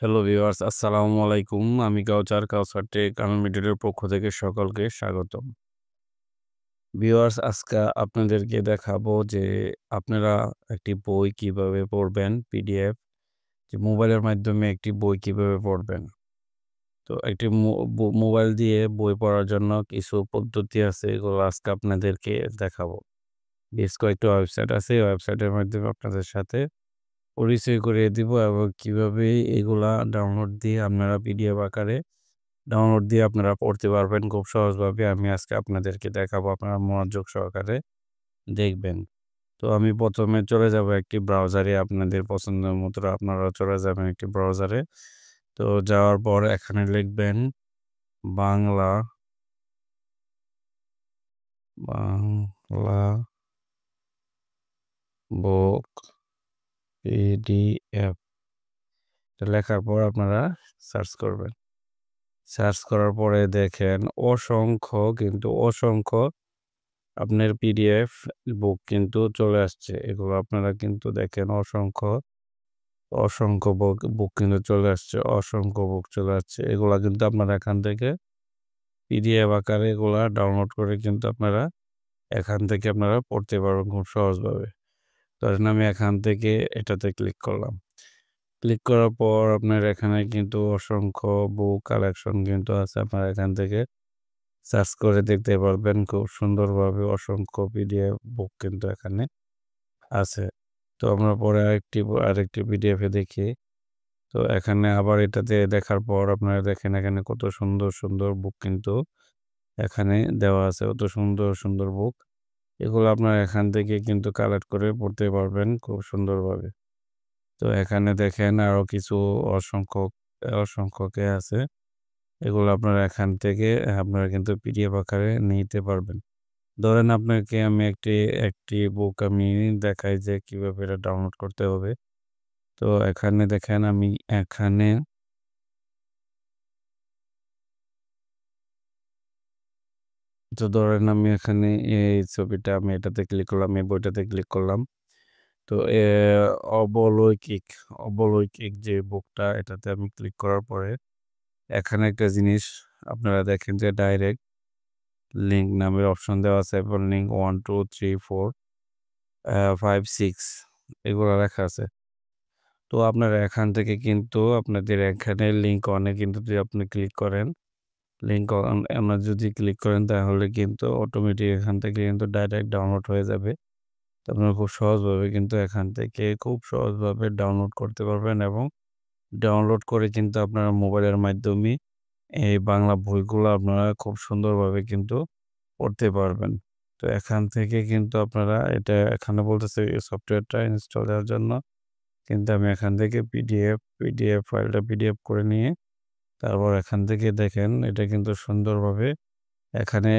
Hello viewers, আসসালামু আলাইকুম। আমি কাউসার টেক আনলিমিটেডের পক্ষ থেকে সকলকে স্বাগতম। ভিউয়ার্স, আজকে আপনাদেরকে দেখাবো যে আপনারা একটি বই কিভাবে পড়বেন, পিডিএফ, যে মোবাইলের মাধ্যমে একটি বই কিভাবে পড়বেন। তো একটি মোবাইল দিয়ে বই পড়ার জন্য কিছু পদ্ধতি আছে, এগুলো আজকে আপনাদেরকে দেখাবো। বেশ কয়েকটা ওয়েবসাইট আছে, এই ওয়েবসাইটের মাধ্যমে আপনাদের সাথে পরিচয় করিয়ে দিব এবং কিভাবে এগুলা ডাউনলোড দিয়ে আপনারা পিডিএফ আকারে ডাউনলোড দিয়ে আপনারা পড়তে পারবেন খুব সহজভাবে। আমি আজকে আপনাদেরকে দেখাবো, আপনারা মনোযোগ সহকারে দেখবেন। তো আমি ১ম এ চলে যাব একটি ব্রাউজারে, আপনাদের পছন্দের মতো আপনারা চলে যাবেন একটি ব্রাউজারে। তো যাওয়ার পর এখানে লিখবেন বাংলা বাংলা বুক পিডিএফ। এটা লেখার পর আপনারা সার্চ করবেন। সার্চ করার পরে দেখেন অসংখ্য আপনার পিডিএফ বুক কিন্তু চলে আসছে। এগুলো আপনারা কিন্তু দেখেন অসংখ্য বুক কিন্তু চলে আসছে। অসংখ্য বুক চলে আসছে। এগুলা কিন্তু আপনারা এখান থেকে পিডিএফ আকারে এগুলা ডাউনলোড করে কিন্তু আপনারা এখান থেকে আপনারা পড়তে পারবেন খুব সহজভাবে। ধরেন আমি এখান থেকে এটাতে ক্লিক করলাম। ক্লিক করার পর আপনার এখানে কিন্তু অসংখ্য বুক কালেকশন কিন্তু আছে। আপনারা এখান থেকে সার্চ করে দেখতে পারবেন খুব সুন্দরভাবে অসংখ্য পিডিএফ বুক কিন্তু এখানে আছে। তো আমরা পরে আরেকটি পিডিএফ এ দেখি। তো এখানে আবার এটাতে দেখার পর আপনারা দেখেন এখানে কত সুন্দর বুক কিন্তু এখানে দেওয়া আছে। কত সুন্দর বুক। এগুলো আপনারা এখান থেকে কিন্তু কালেক্ট করে পড়তে পারবেন খুব সুন্দরভাবে। তো এখানে দেখেন আরো কিছু অসংখ্য অসংখ্য আছে। এগুলো আপনারা এখান থেকে আপনারা কিন্তু পিডিএফ আকারে নিতে পারবেন। ধরেন আপনাকে আমি একটি বুক আমি দেখাই যে কিভাবে এটা ডাউনলোড করতে হবে। তো এখানে দেখেন আমি এখানে তো ধরেন আমি এখানে এই ছবিটা আমি এটাতে ক্লিক করলাম, এই বইটাতে ক্লিক করলাম। তো অবলৈকিক, অবলৈকিক যে বুকটা এটাতে আমি ক্লিক করার পরে এখানে একটা জিনিস আপনারা দেখেন যে ডাইরেক্ট লিঙ্ক নামের অপশন দেওয়া আছে এবং লিঙ্ক 1, 2, 3, 4, 5, 6 এগুলা লেখা আছে। তো আপনারা এখান থেকে কিন্তু আপনাদের এখানে লিঙ্ক অনে কিন্তু যদি আপনি ক্লিক করেন, লিঙ্ক অন অনে যদি ক্লিক করেন তাহলে কিন্তু অটোমেটিক এখান থেকে কিন্তু ডাইরেক্ট ডাউনলোড হয়ে যাবে। তো আপনারা খুব সহজভাবে কিন্তু এখান থেকে খুব সহজভাবে ডাউনলোড করতে পারবেন এবং ডাউনলোড করে কিন্তু আপনারা মোবাইলের মাধ্যমে এই বাংলা বইগুলো আপনারা খুব সুন্দরভাবে কিন্তু পড়তে পারবেন। তো এখান থেকে কিন্তু আপনারা এটা এখানে বলতেছে এই সফটওয়্যারটা ইনস্টল দেওয়ার জন্য। কিন্তু আমি এখান থেকে পিডিএফ ফাইলটা পিডিএফ করে নিয়ে তারপর এখান থেকে দেখেন এটা কিন্তু সুন্দরভাবে এখানে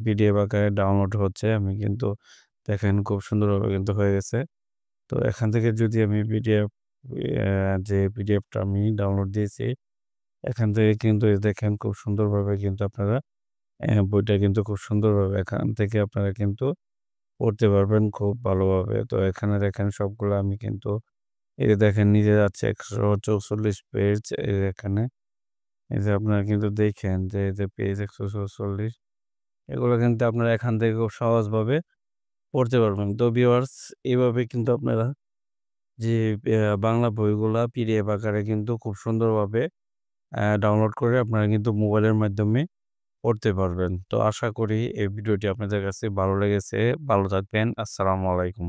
পিডিএফ আকারে ডাউনলোড হচ্ছে। আমি কিন্তু দেখেন খুব সুন্দরভাবে কিন্তু হয়ে গেছে। তো এখান থেকে যদি আমি যে পিডিএফটা আমি ডাউনলোড দিয়েছি, এখান থেকে কিন্তু এই দেখেন খুব সুন্দরভাবে কিন্তু আপনারা বইটা কিন্তু খুব সুন্দরভাবে এখান থেকে আপনারা কিন্তু পড়তে পারবেন খুব ভালোভাবে। তো এখানে দেখেন সবগুলো আমি কিন্তু এই যে দেখেন নিচে যাচ্ছে ১৪৪ পেজ এখানে। এই যে আপনারা কিন্তু দেখেন যে এই যে পেজ ১৪৪ এগুলো কিন্তু আপনারা এখান থেকে খুব সহজভাবে পড়তে পারবেন। তো ভিউয়ার্স, এভাবে কিন্তু আপনারা যে বাংলা বইগুলা পিডিএফ আকারে কিন্তু খুব সুন্দরভাবে ডাউনলোড করে আপনারা কিন্তু মোবাইলের মাধ্যমে পড়তে পারবেন। তো আশা করি এই ভিডিওটি আপনাদের কাছে ভালো লেগেছে। ভালো থাকবেন। আসসালামু আলাইকুম।